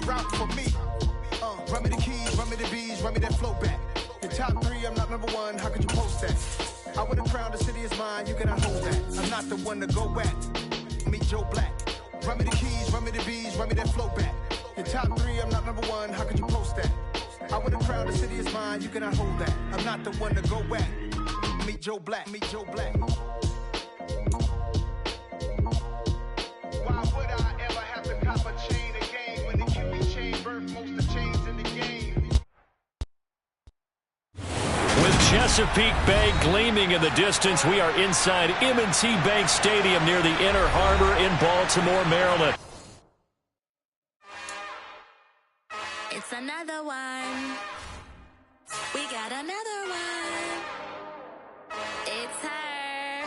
route for me. Run me the keys, run me the bees, run me that flow back. Your top 3, I'm not number 1, how could you post that? I would have crowned the city is mine, you cannot hold that. I'm not the one to go at. Meet Joe Black. Run me the keys, run me the bees, run me that flow back. Your top 3, I'm not number 1, how could you post that? I would have crowned the city is mine, you cannot hold that. I'm not the one to go at. Meet Joe Black, meet Joe Black. Why would I ever have to cop a chain again when it can be chain birth most of chains in the game? With Chesapeake Bay gleaming in the distance, we are inside M&T Bank Stadium near the Inner Harbor in Baltimore, Maryland. It's another one. We got another one. It's her.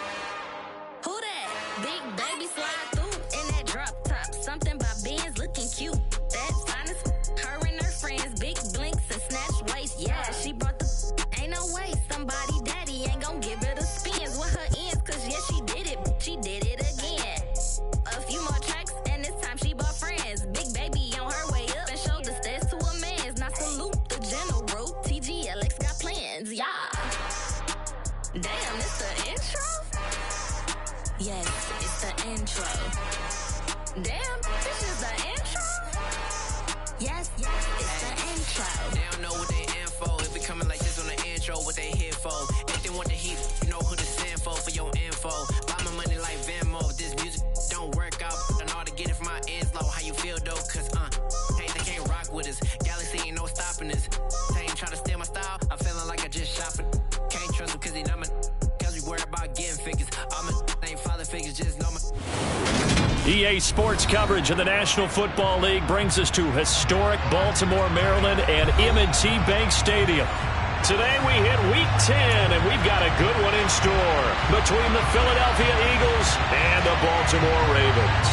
Who that? Big baby slide through in that drop top. Something by Benz looking cute. That's honest. Her and her friends, big blinks and snatch waist. Yeah, she brought the. Ain't no way somebody daddy ain't gon' give her the spins with her ends. Cause yeah, she did it. She did it again. A few more tracks and this time she bought friends. Big baby on her way up and showed the stairs to a man's. Now salute the general. TGLX got plans, yeah. Damn, it's the intro? Yes, it's the intro. Damn, this is the intro? Yes, it's the intro. They don't know what they in for. If we coming like this on the intro, what they here for? If they want the heat, you know who to send for your info. Buy my money like Venmo. If this music don't work out, I know how to get it from my ends low. How you feel though? Cause hey, they can't rock with us. Galaxy ain't no stopping us. They ain't trying to steal my style. I'm feeling like I just shot for. Can't trust him cause he not my. Cause we worried about getting figures. All my ain't father figures, just know my. EA Sports coverage of the National Football League brings us to historic Baltimore, Maryland and M&T Bank Stadium. Today we hit Week 10, and we've got a good one in store between the Philadelphia Eagles and the Baltimore Ravens.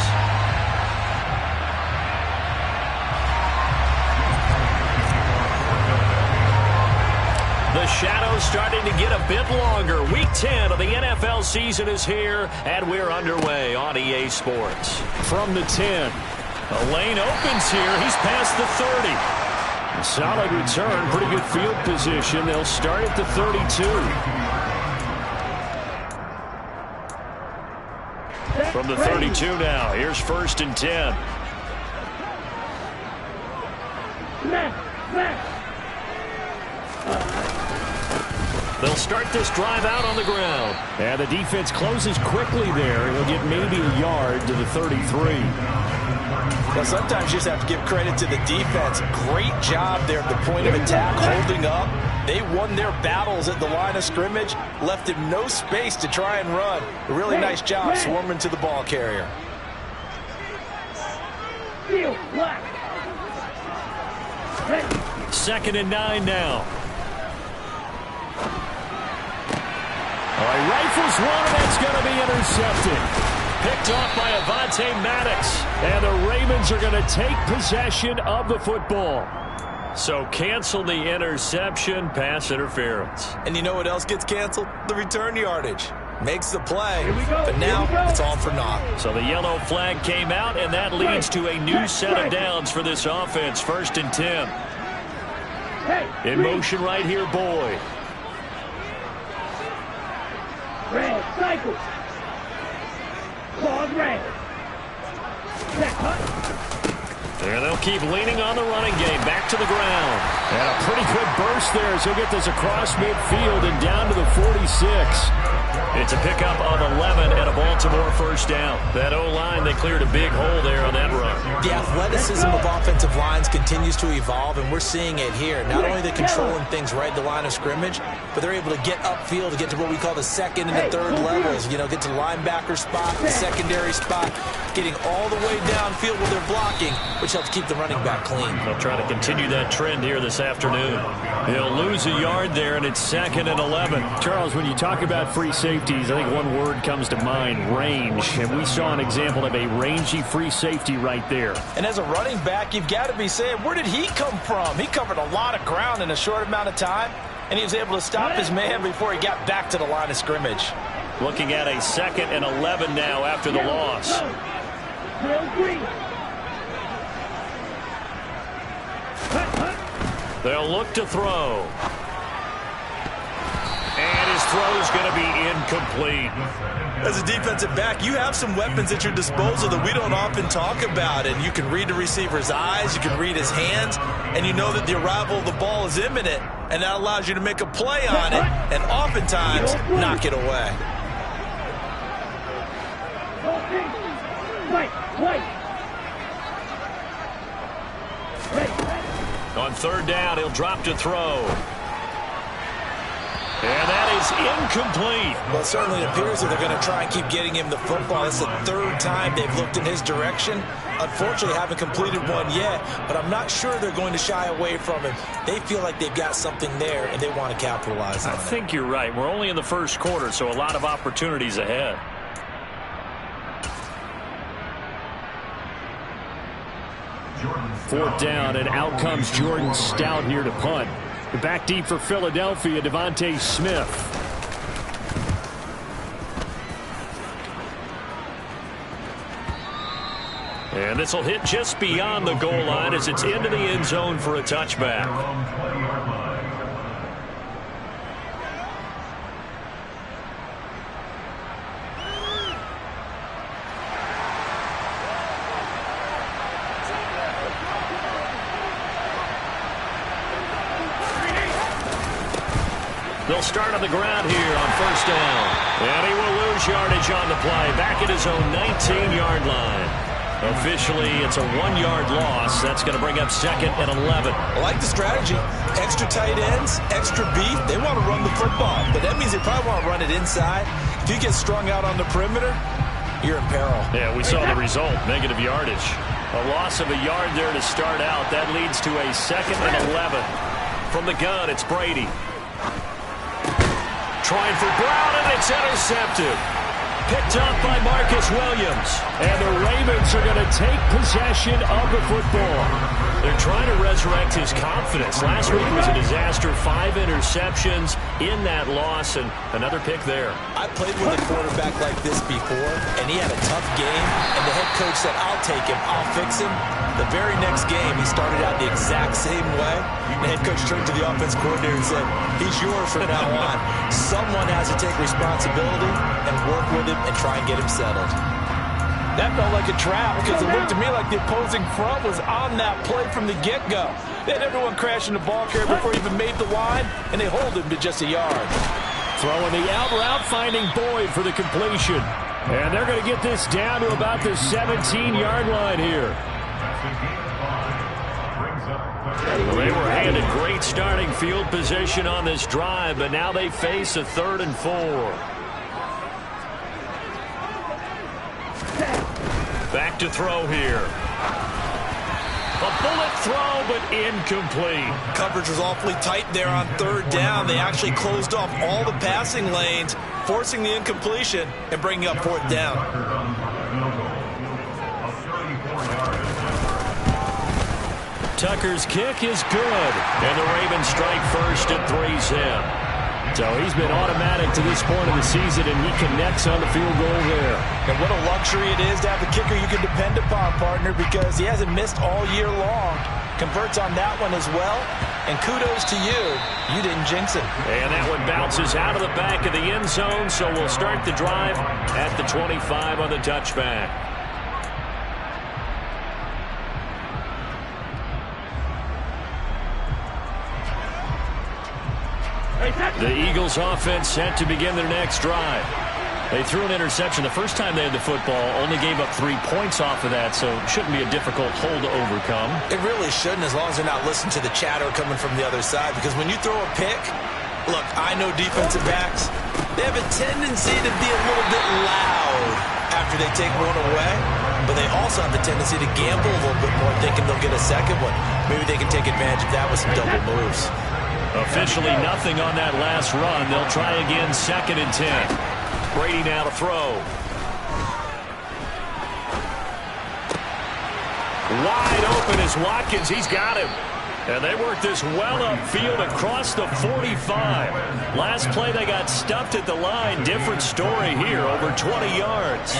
The shadow's starting to get a bit longer. Week 10 of the NFL season is here, and we're underway on EA Sports. From the 10, a lane opens here. He's past the 30. A solid return, pretty good field position. They'll start at the 32. From the 32 now, here's 1st and 10. They'll start this drive out on the ground. And the defense closes quickly there. He'll get maybe a yard to the 33. Well, sometimes you just have to give credit to the defense. Great job there at the point of attack, holding up. They won their battles at the line of scrimmage, left him no space to try and run. A really nice job swarming to the ball carrier. 2nd and 9 now. All right, rifles one, and that's going to be intercepted. Picked off by Avonte Maddox. And the Ravens are going to take possession of the football. So cancel the interception, pass interference. And you know what else gets canceled? The return yardage. Makes the play, but now it's all for naught. So the yellow flag came out, and that leads to a new set of downs for this offense. 1st and 10. In motion right here, Boyd. Red, cycle. Claws red. And they'll keep leaning on the running game. Back to the ground. And a pretty good burst there as he'll get this across midfield and down to the 46. It's a pickup of 11 and a Baltimore 1st down. That O-line, they cleared a big hole there on that run. The athleticism of offensive lines continues to evolve, and we're seeing it here. Not only are they controlling things right at the line of scrimmage, but they're able to get upfield to get to what we call the 2nd and the 3rd levels. You know, get to the linebacker spot, the secondary spot, getting all the way downfield with their blocking, which helps keep the running back clean. They'll try to continue that trend here this afternoon. They'll lose a yard there, and it's 2nd and 11. Charles, when you talk about free safeties, I think one word comes to mind, range. And we saw an example of a rangy free safety right there. And as a running back, you've got to be saying, where did he come from? He covered a lot of ground in a short amount of time, and he was able to stop his man before he got back to the line of scrimmage. Looking at a 2nd and 11 now after the loss. They'll look to throw. And his throw is going to be incomplete. As a defensive back, you have some weapons at your disposal that we don't often talk about. And you can read the receiver's eyes, you can read his hands, and you know that the arrival of the ball is imminent. And that allows you to make a play on it and oftentimes knock it away. On third down, he'll drop to throw. And that is incomplete. Well, it certainly appears that they're going to try and keep getting him the football. It's the third time they've looked in his direction. Unfortunately, haven't completed one yet, but I'm not sure they're going to shy away from him. They feel like they've got something there, and they want to capitalize on it. I think you're right. We're only in the first quarter, so a lot of opportunities ahead. Fourth down, and out comes Jordan Stout here to punt. Back deep for Philadelphia, Devontae Smith. And this will hit just beyond the goal line as it's into the end zone for a touchback. They'll start on the ground here on first down. And he will lose yardage on the play. Back at his own 19-yard line. Officially, it's a 1-yard loss. That's going to bring up second and 11. I like the strategy. Extra tight ends, extra beef. They want to run the football, but that means they probably want to run it inside. If you get strung out on the perimeter, you're in peril. Yeah, we saw the result, negative yardage. A loss of a yard there to start out. That leads to a second and 11. From the gun, it's Brady. Trying for Brown, and it's intercepted. Picked up by Marcus Williams. And the Ravens are going to take possession of the football. They're trying to resurrect his confidence. Last week was a disaster. 5 interceptions in that loss, and another pick there. I played with a quarterback like this before, and he had a tough game, and the head coach said, I'll take him, I'll fix him. The very next game, he started out the exact same way. The head coach turned to the offense coordinator and said, he's yours from now on. Someone has to take responsibility and work with him and try and get him settled. That felt like a trap because it looked to me like the opposing front was on that play from the get-go. They had everyone crashing the ball carrier before he even made the line, and they hold him to just a yard. Throwing the out route, finding Boyd for the completion. And they're going to get this down to about the 17-yard line here. They were handed great starting field position on this drive, but now they face a 3rd and 4. Back to throw here. A bullet throw, but incomplete. Coverage was awfully tight there on 3rd down. They actually closed off all the passing lanes, forcing the incompletion and bringing up 4th down. Tucker's kick is good, and the Ravens strike first at 3-zip. So he's been automatic to this point of the season, and he connects on the field goal there. And what a luxury it is to have a kicker you can depend upon, partner, because he hasn't missed all year long. Converts on that one as well, and kudos to you. You didn't jinx it. And that one bounces out of the back of the end zone, so we'll start the drive at the 25 on the touchback. The Eagles offense set to begin their next drive. They threw an interception the first time they had the football, only gave up 3 points off of that, so it shouldn't be a difficult hole to overcome. It really shouldn't, as long as they're not listening to the chatter coming from the other side, because when you throw a pick, look, I know defensive backs, they have a tendency to be a little bit loud after they take one away, but they also have the tendency to gamble a little bit more, thinking they'll get a second one. Maybe they can take advantage of that with some double moves. Officially nothing on that last run. They'll try again, 2nd and 10. Brady now to throw. Wide open is Watkins. He's got him. And they work this well upfield across the 45. Last play they got stuffed at the line. Different story here, over 20 yards.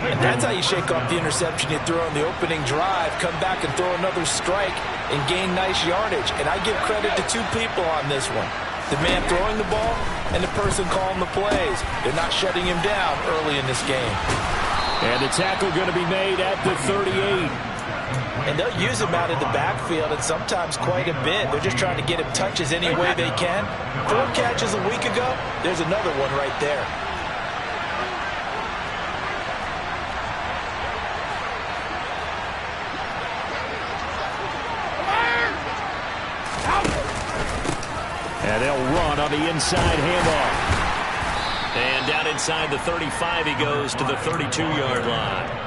And that's how you shake off the interception you throw on the opening drive, come back and throw another strike and gain nice yardage. And I give credit to two people on this one. The man throwing the ball and the person calling the plays. They're not shutting him down early in this game. And the tackle going to be made at the 38. And they'll use him out of the backfield, and sometimes quite a bit. They're just trying to get him touches any way they can. 4 catches a week ago, there's another one right there. And they'll run on the inside handoff. And down inside the 35 he goes to the 32-yard line.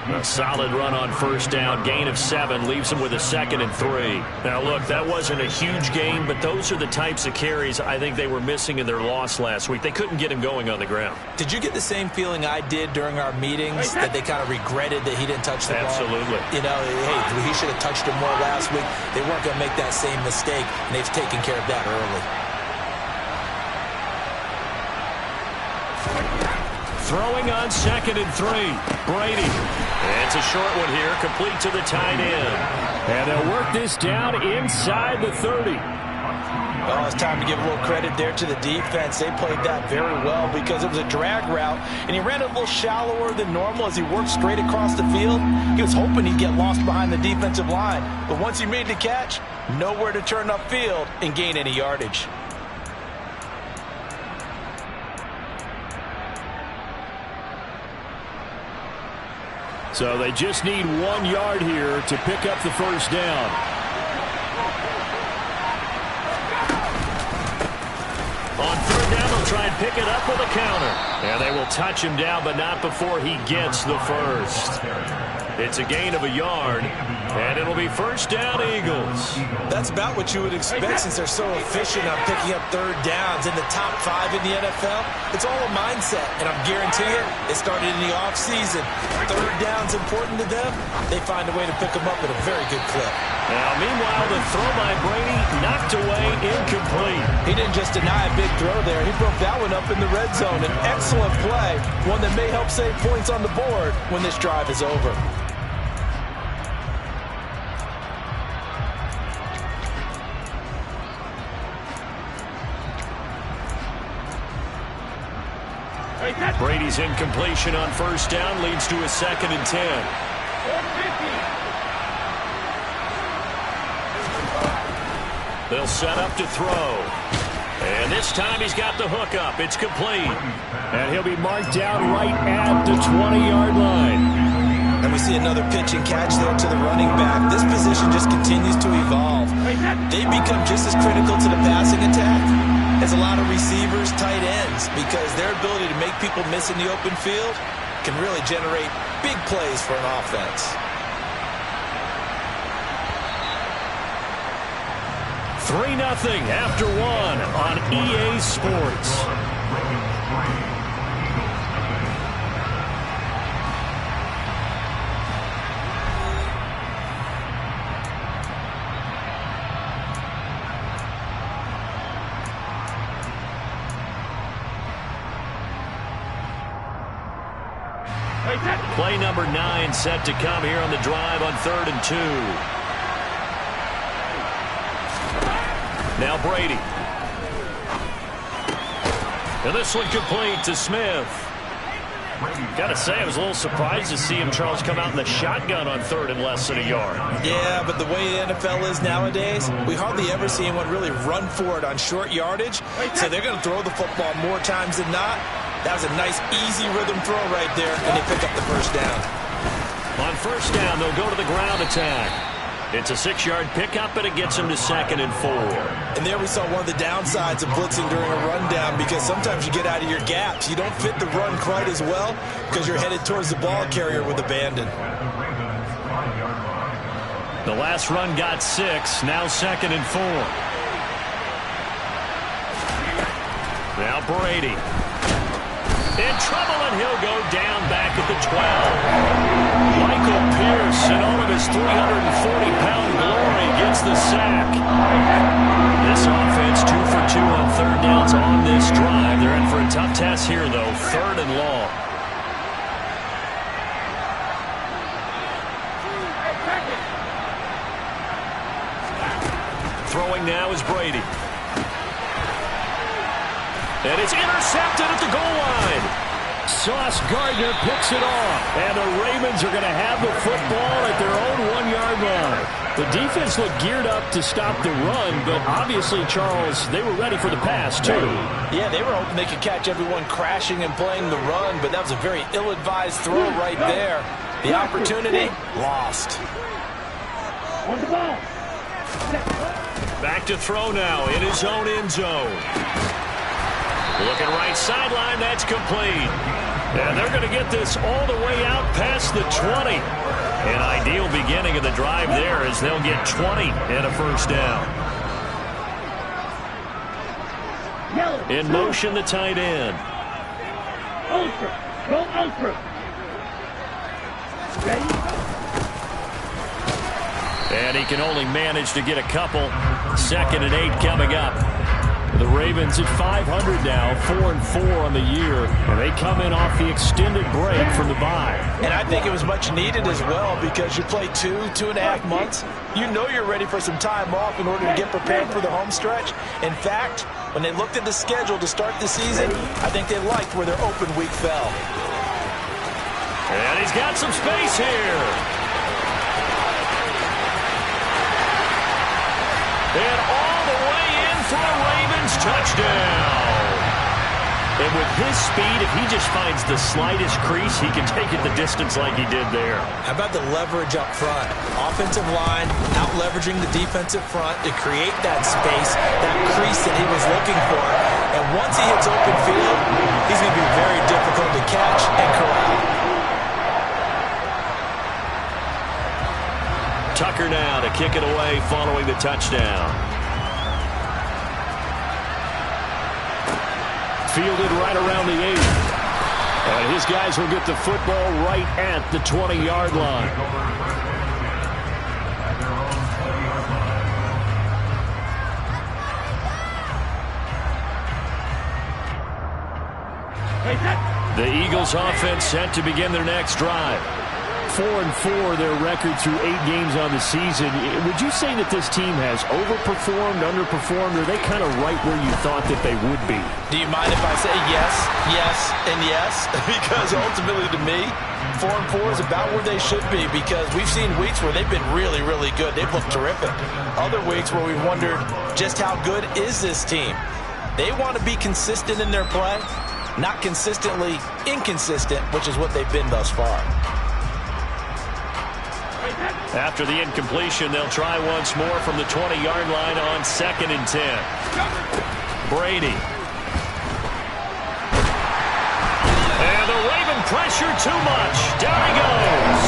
A solid run on first down, gain of 7, leaves him with a 2nd and 3. Now, look, that wasn't a huge gain, but those are the types of carries I think they were missing in their loss last week. They couldn't get him going on the ground. Did you get the same feeling I did during our meetings, that they kind of regretted that he didn't touch the ball? Absolutely. You know, hey, he should have touched him more last week. They weren't going to make that same mistake, and they've taken care of that early. Throwing on 2nd and 3. Brady. And it's a short one here, complete to the tight end. And they'll work this down inside the 30. Well, it's time to give a little credit there to the defense. They played that very well because it was a drag route, and he ran a little shallower than normal as he worked straight across the field. He was hoping he'd get lost behind the defensive line, but once he made the catch, nowhere to turn upfield and gain any yardage. So they just need 1 yard here to pick up the first down. On 3rd down, they'll try and pick it up with a counter. And they will touch him down, but not before he gets the first. It's a gain of a yard, and it'll be first down, Eagles. That's about what you would expect since they're so efficient on picking up 3rd downs in the top 5 in the NFL. It's all a mindset, and I'm guaranteeing you, it started in the offseason. 3rd down's important to them. They find a way to pick them up at a very good clip. Now, meanwhile, the throw by Brady knocked away, incomplete. He didn't just deny a big throw there. He broke that one up in the red zone. An excellent play, one that may help save points on the board when this drive is over. Brady's incompletion on first down leads to a 2nd and 10. They'll set up to throw. And this time he's got the hook up. It's complete. And he'll be marked down right at the 20-yard line. And we see another pitch and catch there to the running back. This position just continues to evolve. They become just as critical to the passing attack as a lot of receivers, tight ends, because their ability to make people miss in the open field can really generate big plays for an offense. 3-0 after 1 on EA Sports. Play number 9 set to come here on the drive on 3rd and 2. Now Brady. And this one complete to Smith. Got to say, I was a little surprised to see him, Charles, come out in the shotgun on 3rd and less than a yard. Yeah, but the way the NFL is nowadays, we hardly ever see anyone really run for it on short yardage. So they're going to throw the football more times than not. That was a nice, easy rhythm throw right there, and they pick up the first down. On first down, they'll go to the ground attack. It's a 6-yard pickup, and it gets him to 2nd and 4. And there we saw one of the downsides of blitzing during a rundown, because sometimes you get out of your gaps. You don't fit the run quite as well because you're headed towards the ball carrier with abandon. The last run got 6, now 2nd and 4. Now Brady. In trouble, and he'll go down back at the 12. Michael Pierce, in all of his 340-pound glory, gets the sack. This offense 2 for 2 on 3rd downs on this drive. They're in for a tough test here, though. 3rd and long. Throwing now is Brady. And it's intercepted at the goal line. Sauce Gardner picks it off. And the Ravens are going to have the football at their own 1-yard line. The defense looked geared up to stop the run, but obviously, Charles, they were ready for the pass, too. Yeah, they were hoping they could catch everyone crashing and playing the run, but that was a very ill-advised throw right there. The opportunity, lost. Back to throw now in his own end zone. Looking right sideline, that's complete. And they're going to get this all the way out past the 20. An ideal beginning of the drive there as they'll get 20 and a first down. In motion, the tight end. Ultra. Go ultra. Ready? And he can only manage to get a couple. 2nd and 8 coming up. The Ravens at 500 now, 4-4 on the year. And they come in off the extended break from the bye. And I think it was much needed as well because you play 2.5 months. You know you're ready for some time off in order to get prepared for the home stretch. In fact, when they looked at the schedule to start the season, I think they liked where their open week fell. And he's got some space here. And all the way in for a Ravens touchdown. And with his speed, if he just finds the slightest crease, he can take it the distance like he did there. How about the leverage up front? Offensive line out-leveraging the defensive front to create that space, that crease that he was looking for. And once he hits open field, he's going to be very difficult to catch and corral. Tucker now to kick it away following the touchdown. Fielded right around the 8. And his guys will get the football right at the 20-yard line. The Eagles offense set to begin their next drive. 4-4 their record through 8 games on the season. Would you say that this team has overperformed, underperformed, or are they kind of right where you thought that they would be? Do you mind if I say yes, yes, and yes? Because ultimately to me, 4-4 is about where they should be because we've seen weeks where they've been really, really good. They've looked terrific. Other weeks where we wondered just how good is this team. They want to be consistent in their play, not consistently inconsistent, which is what they've been thus far. After the incompletion, they'll try once more from the 20-yard line on 2nd and 10. Brady. And the Raven pressure too much. Down he goes.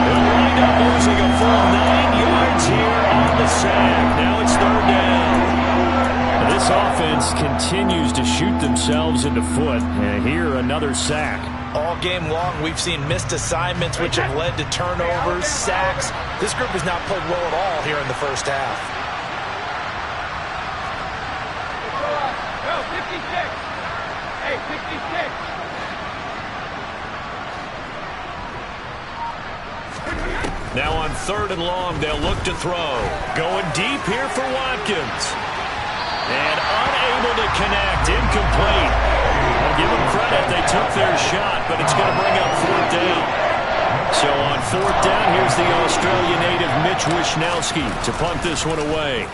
They'll wind up losing a full 9 yards here on the sack. Now it's 3rd down. This offense continues to shoot themselves in the foot. And here, another sack. All game long, we've seen missed assignments, which have led to turnovers, sacks. This group has not played well at all here in the first half. Go, 56. Hey, 56. Now on 3rd and long, they'll look to throw. Going deep here for Watkins. And unable to connect, incomplete. I'll give them credit, they took their shot, but it's going to bring up 4th down. So on 4th down, here's the Australian native Mitch Wishnowsky to punt this one away.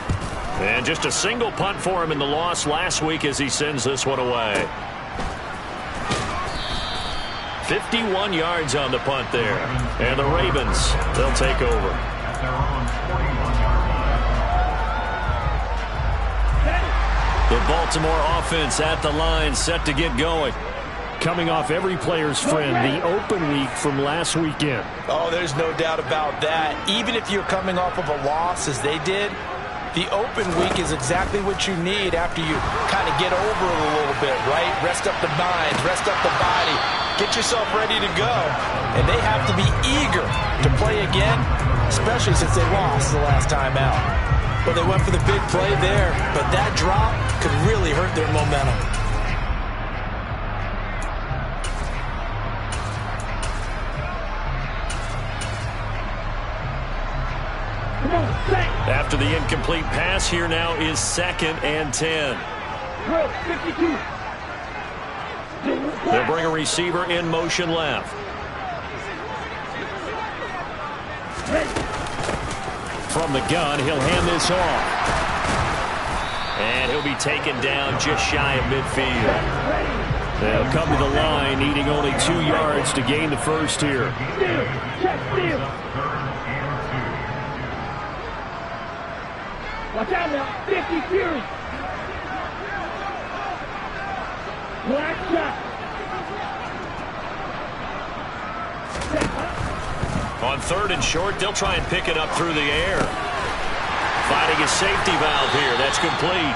And just a single punt for him in the loss last week as he sends this one away. 51 yards on the punt there. And the Ravens, they'll take over. The Baltimore offense at the line, set to get going. Coming off every player's friend, the open week from last weekend. Oh, there's no doubt about that. Even if you're coming off of a loss, as they did, the open week is exactly what you need after you kind of get over it a little bit, right? Rest up the mind, rest up the body, get yourself ready to go. And they have to be eager to play again, especially since they lost the last time out. Well, they went for the big play there, but that drop could really hurt their momentum. After the incomplete pass, here now is 2nd and 10. 52. They'll bring a receiver in motion left. From the gun, he'll hand this off. And he'll be taken down just shy of midfield. They'll come to the line, needing only 2 yards to gain the first here. Watch out now. 50 Fury. Black shot. On 3rd and short, they'll try and pick it up through the air. Finding a safety valve here. That's complete.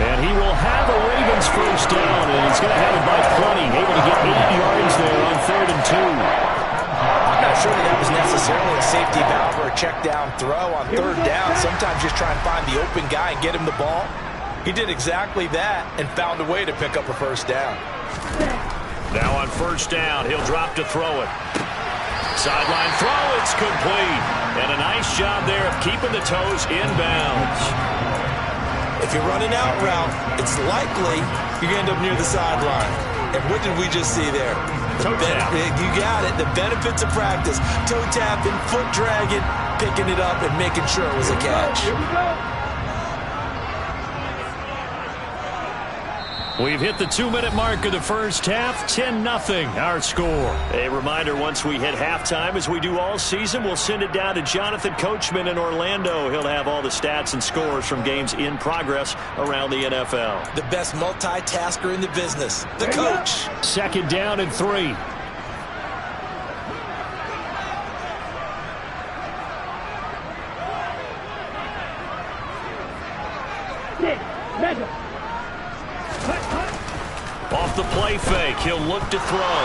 And he will have a Ravens first down, and he's going to have it by plenty. Able to get 8 yards there on 3rd and 2. I'm not sure that was necessarily a safety valve or a check down throw on 3rd down. Sometimes just try and find the open guy and get him the ball. He did exactly that and found a way to pick up a first down. Now on 1st down, he'll drop to throw it. Sideline throw, it's complete. And a nice job there of keeping the toes inbounds. If you're running out route, it's likely you're going to end up near the sideline. And what did we just see there? Toe tap. You got it. The benefits of practice. Toe tapping, foot dragging, picking it up, and making sure it was a catch. Here we go. We've hit the 2-minute mark of the first half. 10-0 our score. A reminder, once we hit halftime, as we do all season, we'll send it down to Jonathan Coachman in Orlando. He'll have all the stats and scores from games in progress around the NFL. The best multitasker in the business, the coach. 2nd down and 3. Off the play fake, he'll look to throw.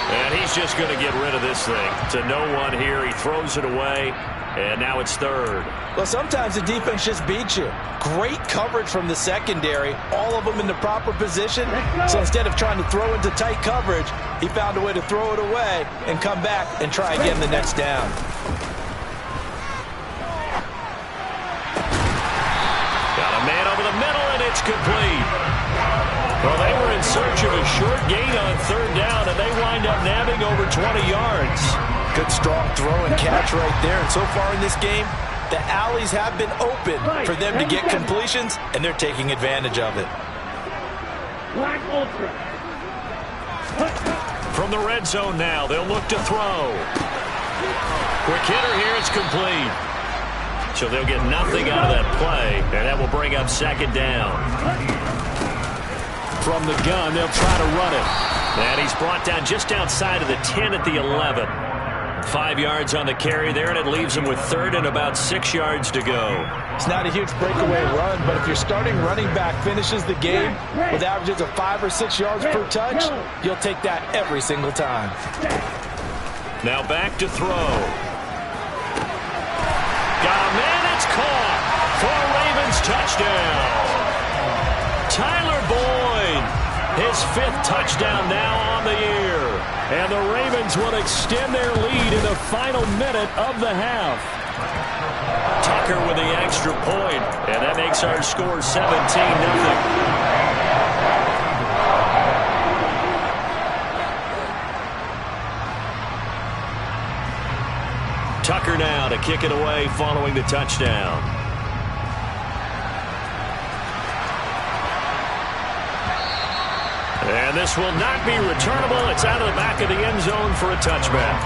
And he's just going to get rid of this thing. To no one here, he throws it away, and now it's 3rd. Well, sometimes the defense just beats you. Great coverage from the secondary, all of them in the proper position. So instead of trying to throw into tight coverage, he found a way to throw it away and come back and try again the next down. Got a man over the middle, and it's complete. Well, they were in search of a short gain on 3rd down, and they wind up nabbing over 20 yards. Good strong throw and catch right there. And so far in this game, the alleys have been open for them to get completions, and they're taking advantage of it. Black Ultra. From the red zone now, they'll look to throw. Quick hitter here, it's complete. So they'll get nothing out of that play, and that will bring up 2nd down. From the gun, they'll try to run it. And he's brought down just outside of the 10 at the 11. 5 yards on the carry there, and it leaves him with 3rd and about 6 yards to go. It's not a huge breakaway run, but if your starting running back finishes the game with averages of 5 or 6 yards per touch, you'll take that every single time. Now back to throw. Got a man, it's caught for a Ravens touchdown. Tyler Boyd, his 5th touchdown now on the year. And the Ravens will extend their lead in the final minute of the half. Tucker with the extra point, and that makes our score 17-0. Tucker now to kick it away following the touchdown. And this will not be returnable. It's out of the back of the end zone for a touchback.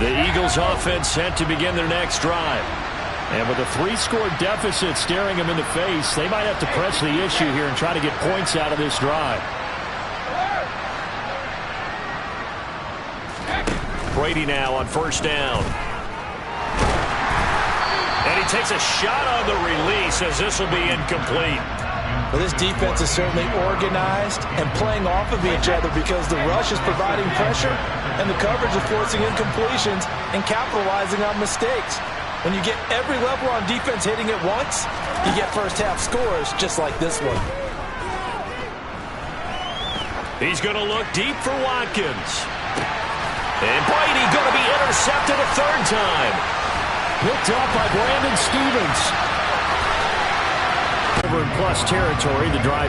The Eagles offense set to begin their next drive. And with a 3-score deficit staring them in the face, they might have to press the issue here and try to get points out of this drive. Brady now on 1st down. And he takes a shot on the release as this will be incomplete. Well, this defense is certainly organized and playing off of each other because the rush is providing pressure and the coverage is forcing incompletions and capitalizing on mistakes. When you get every level on defense hitting at once, you get first-half scores just like this one. He's going to look deep for Watkins. And Brady going to be intercepted a third time. Picked up by Brandon Stevens. Over in plus territory, the drive